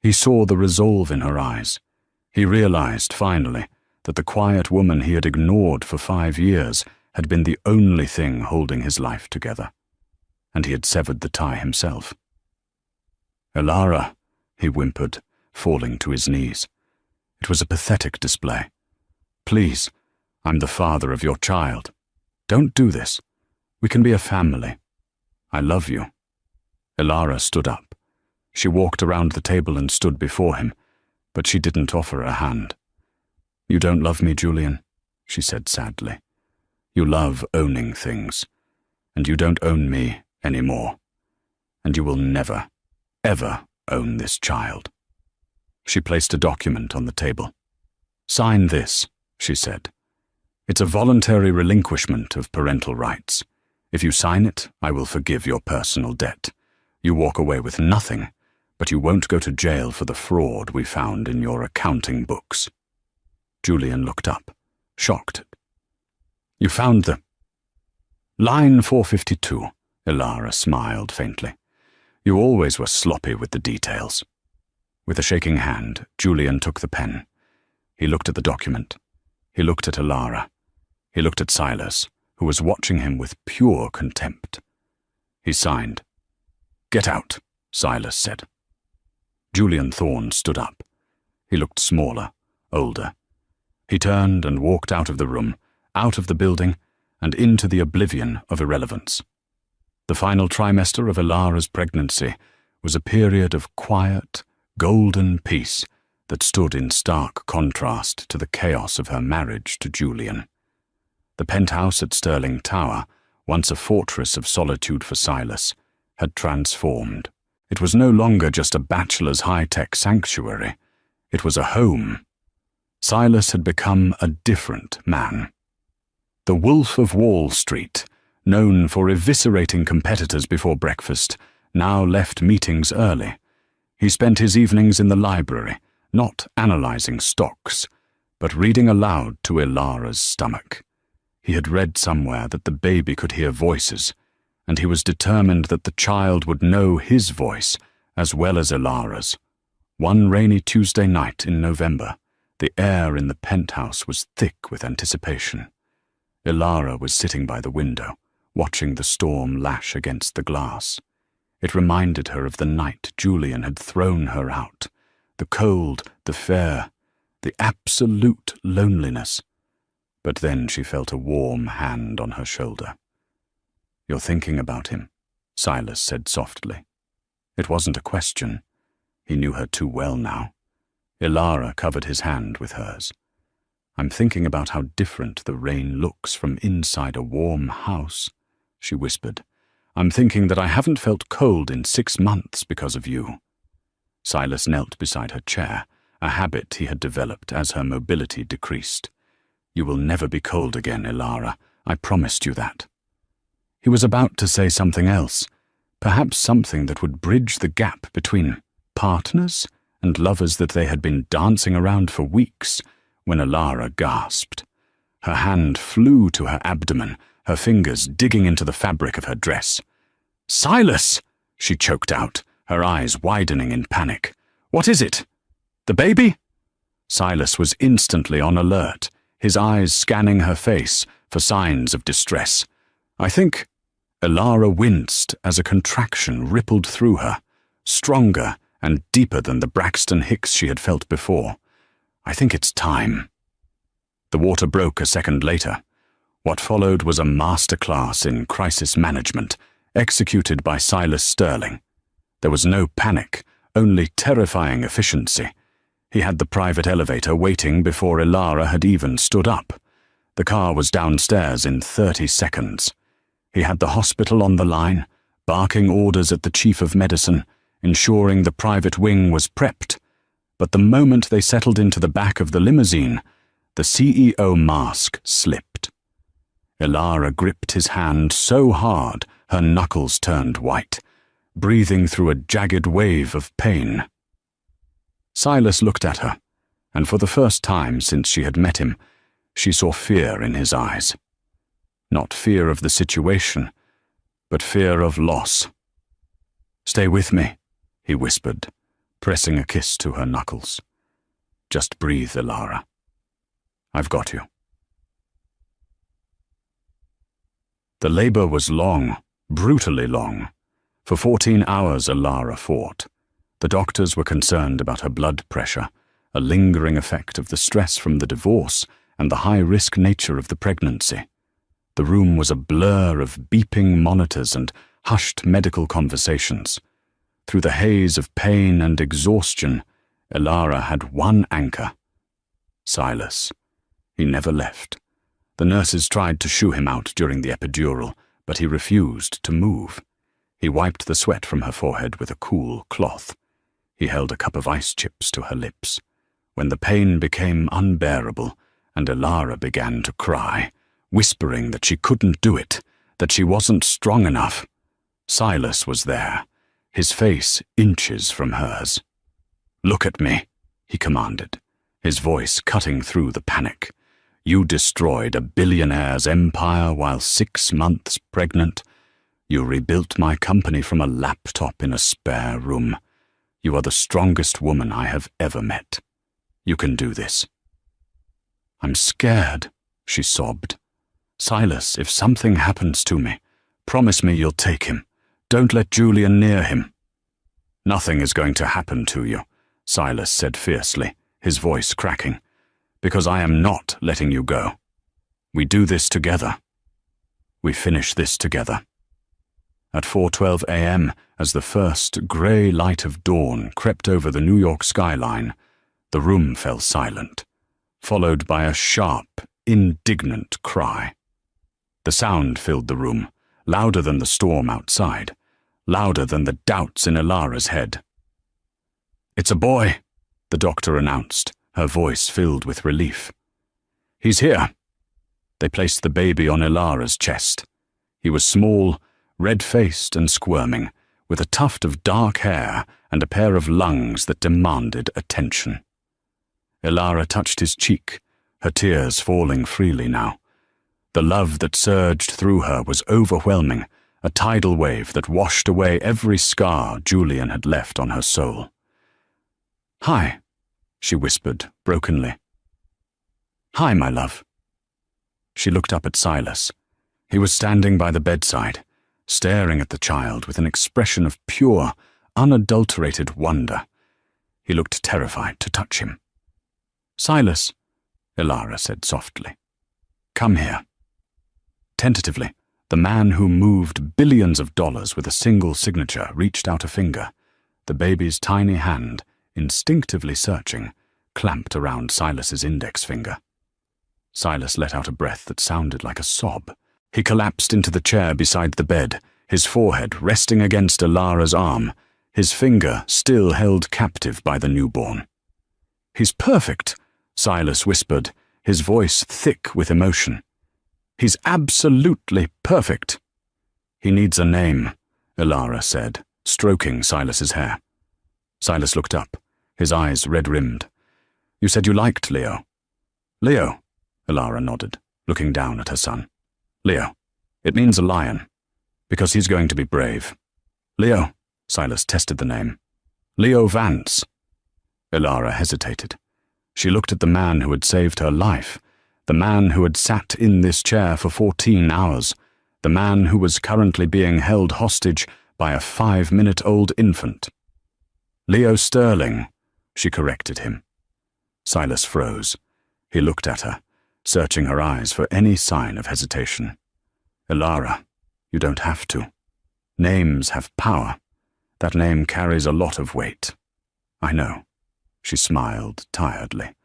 He saw the resolve in her eyes. He realized, finally, that the quiet woman he had ignored for 5 years had been the only thing holding his life together. And he had severed the tie himself. "Alara," he whimpered, falling to his knees. It was a pathetic display. "Please, I'm the father of your child. Don't do this. We can be a family. I love you." Alara stood up. She walked around the table and stood before him, but she didn't offer a hand. "You don't love me, Julian," she said sadly. "You love owning things, and you don't own me anymore, and you will never, ever own this child." She placed a document on the table. "Sign this," she said. "It's a voluntary relinquishment of parental rights. If you sign it, I will forgive your personal debt. You walk away with nothing, but you won't go to jail for the fraud we found in your accounting books." Julian looked up, shocked. "You found the—" "Line 452, Alara smiled faintly. "You always were sloppy with the details." With a shaking hand, Julian took the pen. He looked at the document. He looked at Alara. He looked at Silas, who was watching him with pure contempt. He signed. "Get out," Silas said. Julian Thorne stood up. He looked smaller, older. He turned and walked out of the room, out of the building, and into the oblivion of irrelevance. The final trimester of Alara's pregnancy was a period of quiet, golden peace that stood in stark contrast to the chaos of her marriage to Julian. The penthouse at Stirling Tower, once a fortress of solitude for Silas, had transformed. It was no longer just a bachelor's high-tech sanctuary. It was a home. Silas had become a different man. The Wolf of Wall Street, known for eviscerating competitors before breakfast, now left meetings early. He spent his evenings in the library, not analyzing stocks, but reading aloud to Alara's stomach. He had read somewhere that the baby could hear voices, and he was determined that the child would know his voice as well as Alara's. One rainy Tuesday night in November, the air in the penthouse was thick with anticipation. Alara was sitting by the window, watching the storm lash against the glass. It reminded her of the night Julian had thrown her out, the cold, the fear, the absolute loneliness. But then she felt a warm hand on her shoulder. "You're thinking about him," Silas said softly. It wasn't a question. He knew her too well now. Alara covered his hand with hers. "I'm thinking about how different the rain looks from inside a warm house," she whispered. "I'm thinking that I haven't felt cold in 6 months because of you." Silas knelt beside her chair, a habit he had developed as her mobility decreased. "You will never be cold again, Alara. I promised you that." He was about to say something else, perhaps something that would bridge the gap between partners and lovers that they had been dancing around for weeks, when Alara gasped. Her hand flew to her abdomen, her fingers digging into the fabric of her dress. "Silas!" she choked out, her eyes widening in panic. "What is it? The baby?" Silas was instantly on alert, his eyes scanning her face for signs of distress. "I think—" Alara winced as a contraction rippled through her, stronger and deeper than the Braxton Hicks she had felt before. "I think it's time." The water broke a second later. What followed was a masterclass in crisis management, executed by Silas Sterling. There was no panic, only terrifying efficiency. He had the private elevator waiting before Alara had even stood up. The car was downstairs in 30 seconds. He had the hospital on the line, barking orders at the chief of medicine, ensuring the private wing was prepped. But the moment they settled into the back of the limousine, the CEO mask slipped. Alara gripped his hand so hard her knuckles turned white. breathing through a jagged wave of pain. Silas looked at her, and for the first time since she had met him, she saw fear in his eyes. Not fear of the situation, but fear of loss. "Stay with me," he whispered, pressing a kiss to her knuckles. "Just breathe, Elara. I've got you." The labor was long, brutally long. For 14 hours Elara fought. The doctors were concerned about her blood pressure, a lingering effect of the stress from the divorce and the high-risk nature of the pregnancy. The room was a blur of beeping monitors and hushed medical conversations. Through the haze of pain and exhaustion, Elara had one anchor: Silas. He never left. The nurses tried to shoo him out during the epidural, but he refused to move. He wiped the sweat from her forehead with a cool cloth. He held a cup of ice chips to her lips. When the pain became unbearable, and Elara began to cry, whispering that she couldn't do it, that she wasn't strong enough, Silas was there, his face inches from hers. "Look at me," he commanded, his voice cutting through the panic. "You destroyed a billionaire's empire while 6 months pregnant. You rebuilt my company from a laptop in a spare room. You are the strongest woman I have ever met. You can do this." "I'm scared," she sobbed. "Silas, if something happens to me, promise me you'll take him. Don't let Julian near him." "Nothing is going to happen to you," Silas said fiercely, his voice cracking, "because I am not letting you go. We do this together. We finish this together." At 4:12 a.m., as the first grey light of dawn crept over the New York skyline, the room fell silent, followed by a sharp, indignant cry. The sound filled the room, louder than the storm outside, louder than the doubts in Elara's head. "It's a boy," the doctor announced, her voice filled with relief. "He's here." They placed the baby on Elara's chest. He was small, red-faced and squirming, with a tuft of dark hair and a pair of lungs that demanded attention. Elara touched his cheek, her tears falling freely now. The love that surged through her was overwhelming, a tidal wave that washed away every scar Julian had left on her soul. "Hi," she whispered brokenly. "Hi, my love." She looked up at Silas. He was standing by the bedside, staring at the child with an expression of pure, unadulterated wonder. He looked terrified to touch him. "Silas," Elara said softly. "Come here." Tentatively, the man who moved billions of dollars with a single signature reached out a finger. The baby's tiny hand, instinctively searching, clamped around Silas's index finger. Silas let out a breath that sounded like a sob. He collapsed into the chair beside the bed, his forehead resting against Elara's arm, his finger still held captive by the newborn. "He's perfect," Silas whispered, his voice thick with emotion. "He's absolutely perfect." "He needs a name," Elara said, stroking Silas's hair. Silas looked up, his eyes red-rimmed. "You said you liked Leo." "Leo," Elara nodded, looking down at her son. "Leo. It means a lion, because he's going to be brave." "Leo," Silas tested the name. "Leo Vance." Elara hesitated. She looked at the man who had saved her life, the man who had sat in this chair for 14 hours, the man who was currently being held hostage by a 5-minute-old infant. "Leo Sterling," she corrected him. Silas froze. He looked at her, searching her eyes for any sign of hesitation. "Elara, you don't have to. Names have power. That name carries a lot of weight." "I know." She smiled tiredly.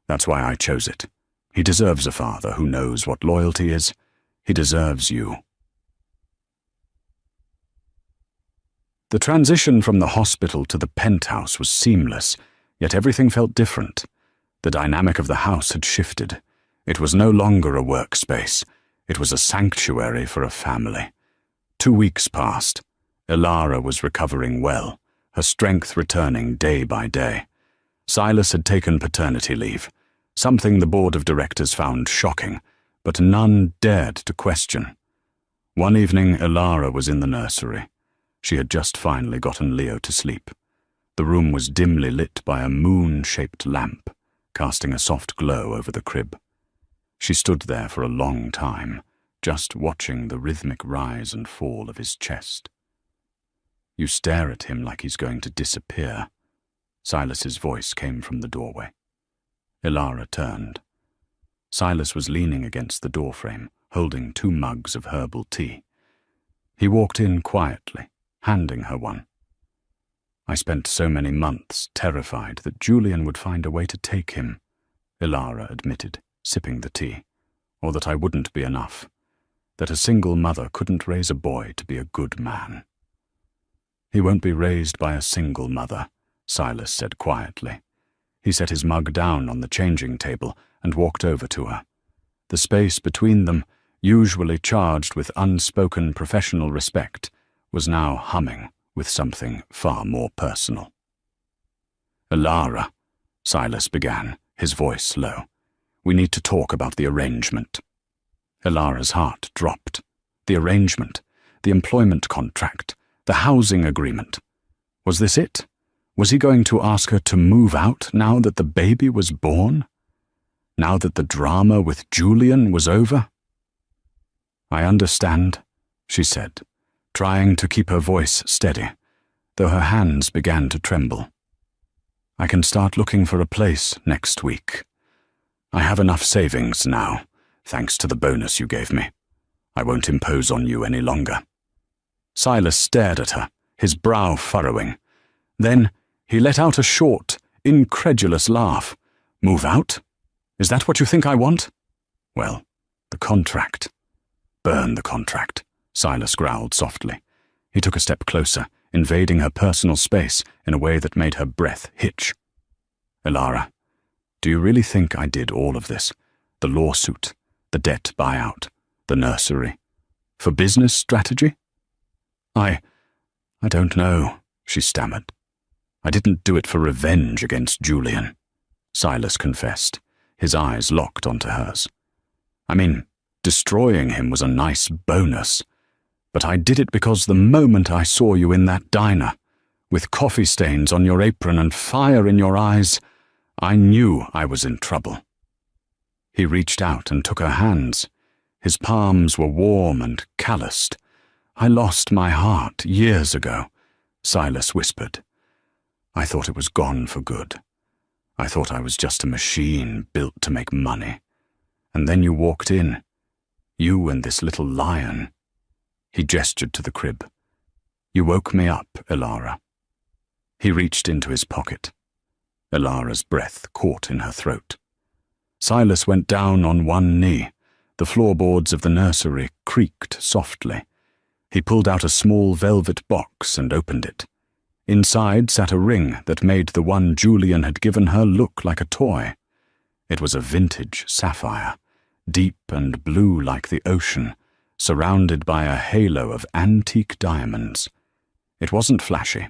"That's why I chose it. He deserves a father who knows what loyalty is. He deserves you." The transition from the hospital to the penthouse was seamless, yet everything felt different. The dynamic of the house had shifted. It was no longer a workspace. It was a sanctuary for a family. 2 weeks passed. Ilara was recovering well, her strength returning day by day. Silas had taken paternity leave, something the board of directors found shocking, but none dared to question. One evening, Ilara was in the nursery. She had just finally gotten Leo to sleep. The room was dimly lit by a moon-shaped lamp, casting a soft glow over the crib. She stood there for a long time, just watching the rhythmic rise and fall of his chest. "You stare at him like he's going to disappear." Silas's voice came from the doorway. Ilara turned. Silas was leaning against the doorframe, holding 2 mugs of herbal tea. He walked in quietly, handing her one. "I spent so many months terrified that Julian would find a way to take him," Ilara admitted, sipping the tea, "or that I wouldn't be enough, that a single mother couldn't raise a boy to be a good man." "He won't be raised by a single mother," Silas said quietly. He set his mug down on the changing table and walked over to her. The space between them, usually charged with unspoken professional respect, was now humming with something far more personal. "Ilara," Silas began, his voice low, "we need to talk about the arrangement." Ilara's heart dropped. The arrangement, the employment contract, the housing agreement. Was this it? Was he going to ask her to move out now that the baby was born? Now that the drama with Julian was over? "I understand," she said, trying to keep her voice steady, though her hands began to tremble. "I can start looking for a place next week. I have enough savings now, thanks to the bonus you gave me. I won't impose on you any longer." Silas stared at her, his brow furrowing. Then he let out a short, incredulous laugh. "Move out? Is that what you think I want? Well, the contract." "Burn the contract," Silas growled softly. He took a step closer, invading her personal space in a way that made her breath hitch. "Ilara, do you really think I did all of this? The lawsuit, the debt buyout, the nursery, for business strategy?" I don't know," she stammered. "I didn't do it for revenge against Julian," Silas confessed, his eyes locked onto hers. "I mean, destroying him was a nice bonus, but I did it because the moment I saw you in that diner, with coffee stains on your apron and fire in your eyes, I knew I was in trouble." He reached out and took her hands. His palms were warm and calloused. "I lost my heart years ago," Silas whispered. "I thought it was gone for good. I thought I was just a machine built to make money. And then you walked in. You and this little lion." He gestured to the crib. "You woke me up, Ilara." He reached into his pocket. Ilara's breath caught in her throat. Silas went down on one knee. The floorboards of the nursery creaked softly. He pulled out a small velvet box and opened it. Inside sat a ring that made the one Julian had given her look like a toy. It was a vintage sapphire, deep and blue like the ocean, surrounded by a halo of antique diamonds. It wasn't flashy.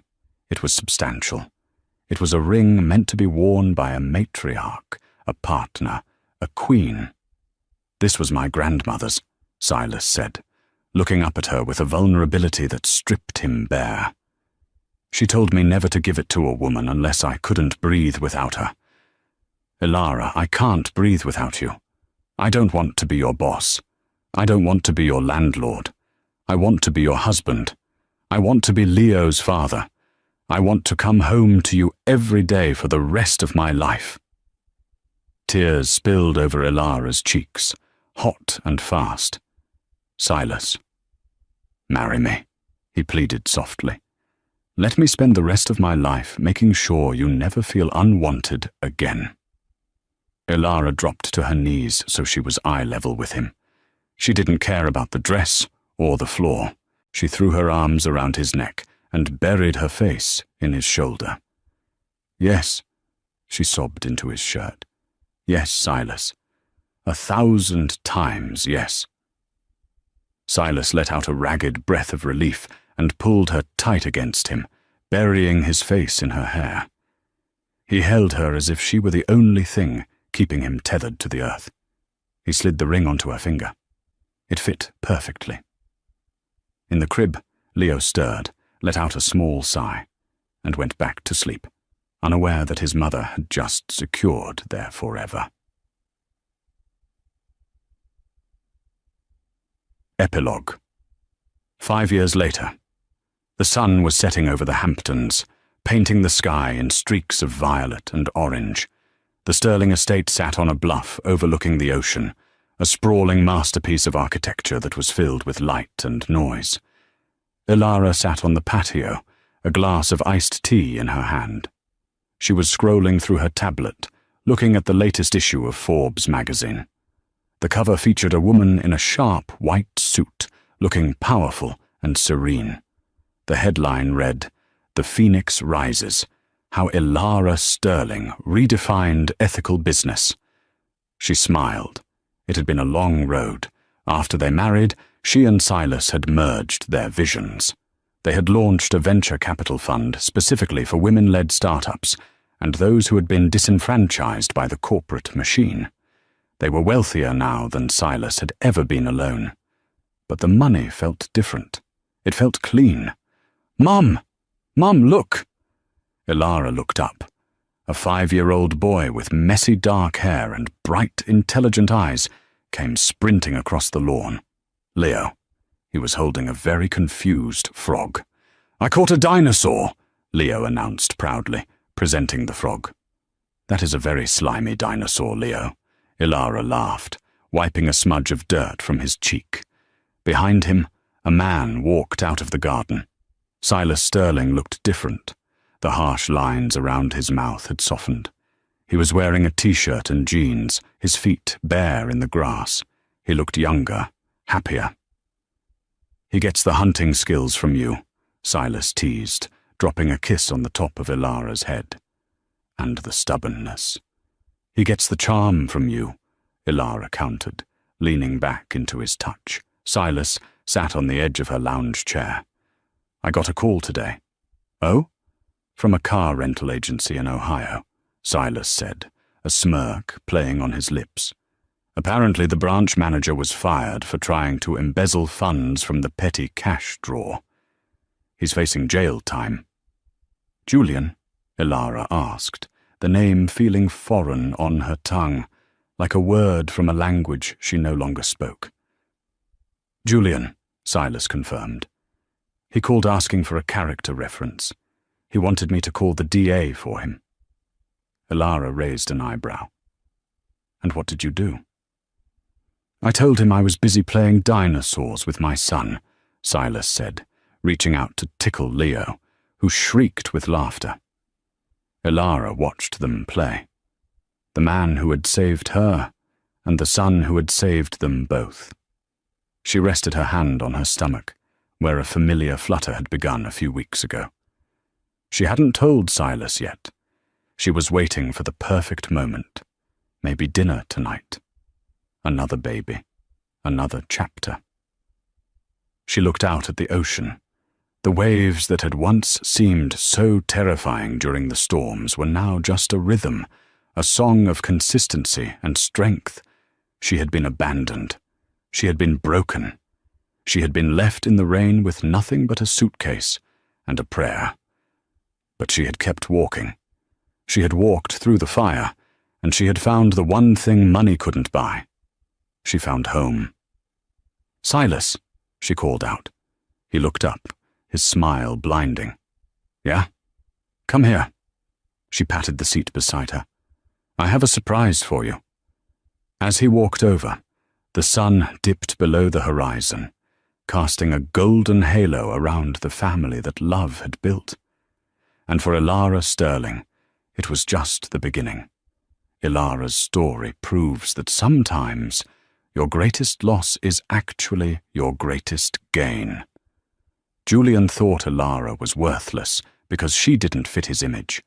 It was substantial. It was a ring meant to be worn by a matriarch, a partner, a queen. "This was my grandmother's," Silas said, looking up at her with a vulnerability that stripped him bare. "She told me never to give it to a woman unless I couldn't breathe without her. Ilara, I can't breathe without you. I don't want to be your boss. I don't want to be your landlord. I want to be your husband. I want to be Leo's father. I want to come home to you every day for the rest of my life." Tears spilled over Ilara's cheeks, hot and fast. "Silas, marry me," he pleaded softly. "Let me spend the rest of my life making sure you never feel unwanted again." Ilara dropped to her knees so she was eye level with him. She didn't care about the dress or the floor. She threw her arms around his neck and buried her face in his shoulder. "Yes," she sobbed into his shirt. "Yes, Silas. 1,000 times yes." Silas let out a ragged breath of relief and pulled her tight against him, burying his face in her hair. He held her as if she were the only thing keeping him tethered to the earth. He slid the ring onto her finger. It fit perfectly. In the crib, Leo stirred, let out a small sigh, and went back to sleep, unaware that his mother had just secured their forever. Epilogue. 5 years later. The sun was setting over the Hamptons, painting the sky in streaks of violet and orange. The Sterling estate sat on a bluff overlooking the ocean, a sprawling masterpiece of architecture that was filled with light and noise. Ilara sat on the patio, a glass of iced tea in her hand. She was scrolling through her tablet, looking at the latest issue of Forbes magazine. The cover featured a woman in a sharp white suit, looking powerful and serene. The headline read, "The Phoenix Rises, How Ilara Sterling Redefined Ethical Business." She smiled. It had been a long road. After they married, she and Silas had merged their visions. They had launched a venture capital fund specifically for women-led startups and those who had been disenfranchised by the corporate machine. They were wealthier now than Silas had ever been alone. But the money felt different. It felt clean. "Mum! Mum, look!" Ilara looked up. A 5-year-old boy with messy dark hair and bright, intelligent eyes came sprinting across the lawn. Leo. He was holding a very confused frog. "I caught a dinosaur," Leo announced proudly, presenting the frog. "That is a very slimy dinosaur, Leo." Ilara laughed, wiping a smudge of dirt from his cheek. Behind him, a man walked out of the garden. Silas Sterling looked different. The harsh lines around his mouth had softened. He was wearing a t-shirt and jeans, his feet bare in the grass. He looked younger, happier. "He gets the hunting skills from you," Silas teased, dropping a kiss on the top of Ilara's head. "And the stubbornness." "He gets the charm from you," Ilara countered, leaning back into his touch. Silas sat on the edge of her lounge chair. "I got a call today." "Oh?" "From a car rental agency in Ohio," Silas said, a smirk playing on his lips. "Apparently the branch manager was fired for trying to embezzle funds from the petty cash drawer. He's facing jail time." "Julian?" Ilara asked, the name feeling foreign on her tongue, like a word from a language she no longer spoke. "Julian," Silas confirmed. "He called asking for a character reference. He wanted me to call the DA for him." Ilara raised an eyebrow. "And what did you do?" "I told him I was busy playing dinosaurs with my son," Silas said, reaching out to tickle Leo, who shrieked with laughter. Ilara watched them play. The man who had saved her, and the son who had saved them both. She rested her hand on her stomach, where a familiar flutter had begun a few weeks ago. She hadn't told Silas yet. She was waiting for the perfect moment. Maybe dinner tonight. Another baby. Another chapter. She looked out at the ocean. The waves that had once seemed so terrifying during the storms were now just a rhythm, a song of consistency and strength. She had been abandoned. She had been broken. She had been left in the rain with nothing but a suitcase and a prayer. But she had kept walking. She had walked through the fire, and she had found the one thing money couldn't buy. She found home. "Silas," she called out. He looked up, his smile blinding. "Yeah? Come here." She patted the seat beside her. "I have a surprise for you." As he walked over, the sun dipped below the horizon, casting a golden halo around the family that love had built. And for Ilara Sterling, it was just the beginning. Ilara's story proves that sometimes your greatest loss is actually your greatest gain. Julian thought Ilara was worthless because she didn't fit his image,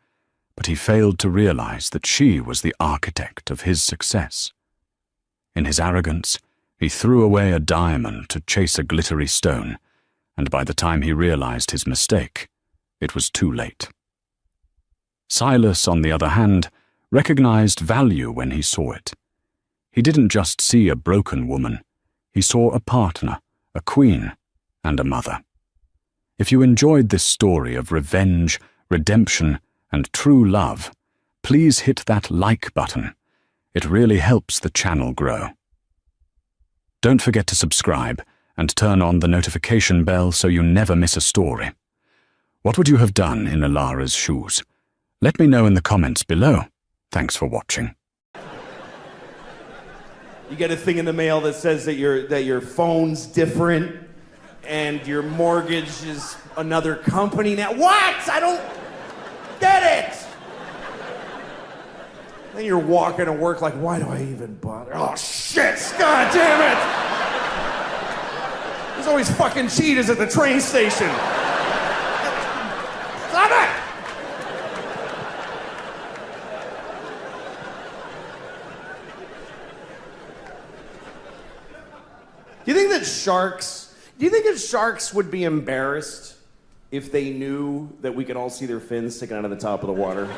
but he failed to realize that she was the architect of his success. In his arrogance, he threw away a diamond to chase a glittery stone, and by the time he realized his mistake, it was too late. Silas, on the other hand, recognized value when he saw it. He didn't just see a broken woman, he saw a partner, a queen, and a mother. If you enjoyed this story of revenge, redemption, and true love, please hit that like button. It really helps the channel grow. Don't forget to subscribe and turn on the notification bell so you never miss a story. What would you have done in Alara's shoes? Let me know in the comments below. Thanks for watching. You get a thing in the mail that says that your phone's different and your mortgage is another company now. What? I don't get it. Then you're walking to work like, why do I even bother? Oh shit, god damn it! There's always fucking cheetahs at the train station. Stop it! Do you think that sharks would be embarrassed if they knew that we could all see their fins sticking out of the top of the water?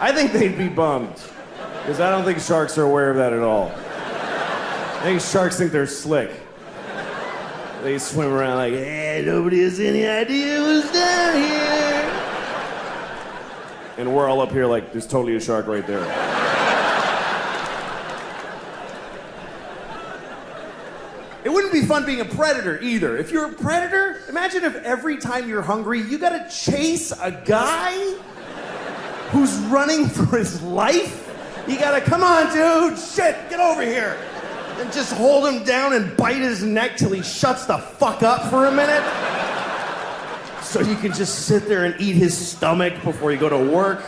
I think they'd be bummed, because I don't think sharks are aware of that at all. I think sharks think they're slick. They swim around like, hey, nobody has any idea what's down here. And we're all up here like, there's totally a shark right there. It wouldn't be fun being a predator either. If you're a predator, imagine if every time you're hungry, you gotta chase a guy who's running for his life. You gotta, come on, dude, shit, get over here. And just hold him down and bite his neck till he shuts the fuck up for a minute. So you can just sit there and eat his stomach before you go to work.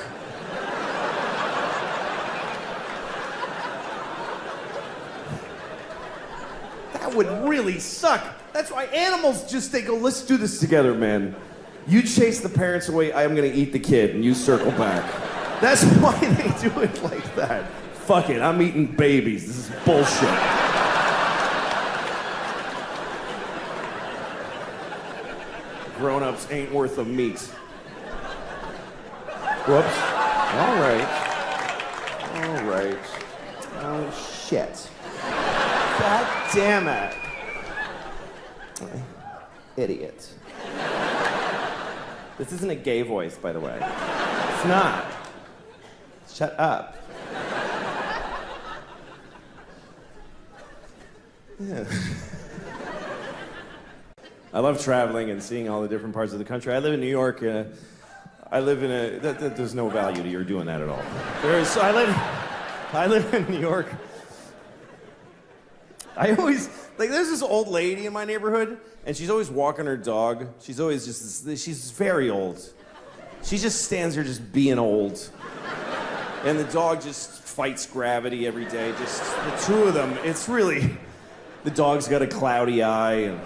That would really suck. That's why animals just, they go, let's do this together, man. You chase the parents away, I'm gonna eat the kid, and you circle back. That's why they do it like that. Fuck it, I'm eating babies. This is bullshit. Grown-ups ain't worth the meat. Whoops. All right. Oh, shit. God damn it. Idiot. This isn't a gay voice, by the way. It's not. Shut up. Yeah. I love traveling and seeing all the different parts of the country. I live in New York. There's no value to your doing that at all. I live in New York. I always, like, there's this old lady in my neighborhood, and she's always walking her dog. She's always she's very old. She just stands there just being old. And the dog just fights gravity every day. Just the two of them, it's really, the dog's got a cloudy eye, and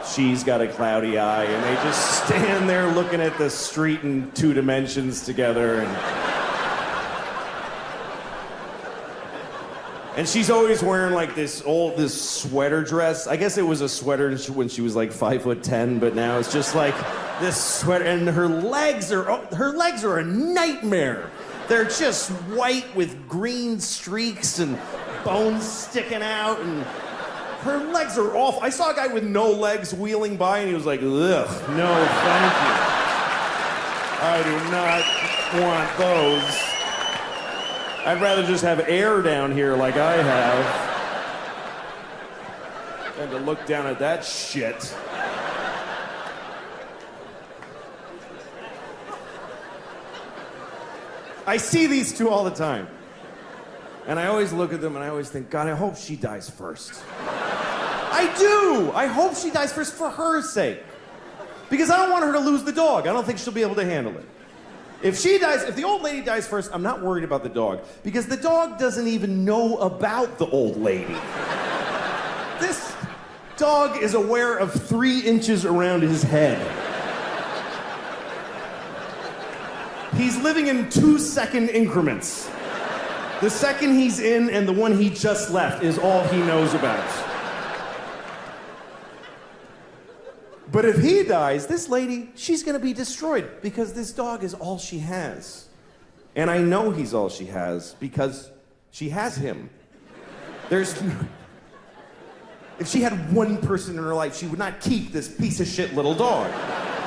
she's got a cloudy eye, and they just stand there looking at the street in 2 dimensions together, and she's always wearing like this sweater dress. I guess it was a sweater when she was like 5'10", but now it's just like this sweater, and her legs are a nightmare. They're just white with green streaks and bones sticking out, and her legs are awful. I saw a guy with no legs wheeling by, and he was like, ugh, no, thank you. I do not want those. I'd rather just have air down here like I have than to look down at that shit. I see these two all the time. And I always look at them and I always think, God, I hope she dies first. I do! I hope she dies first for her sake. Because I don't want her to lose the dog. I don't think she'll be able to handle it. If the old lady dies first, I'm not worried about the dog. Because the dog doesn't even know about the old lady. This dog is aware of 3 inches around his head. He's living in 2-second increments. The second he's in and the one he just left is all he knows about. But if he dies, this lady, she's gonna be destroyed because this dog is all she has. And I know he's all she has because she has him. If she had one person in her life, she would not keep this piece of shit little dog.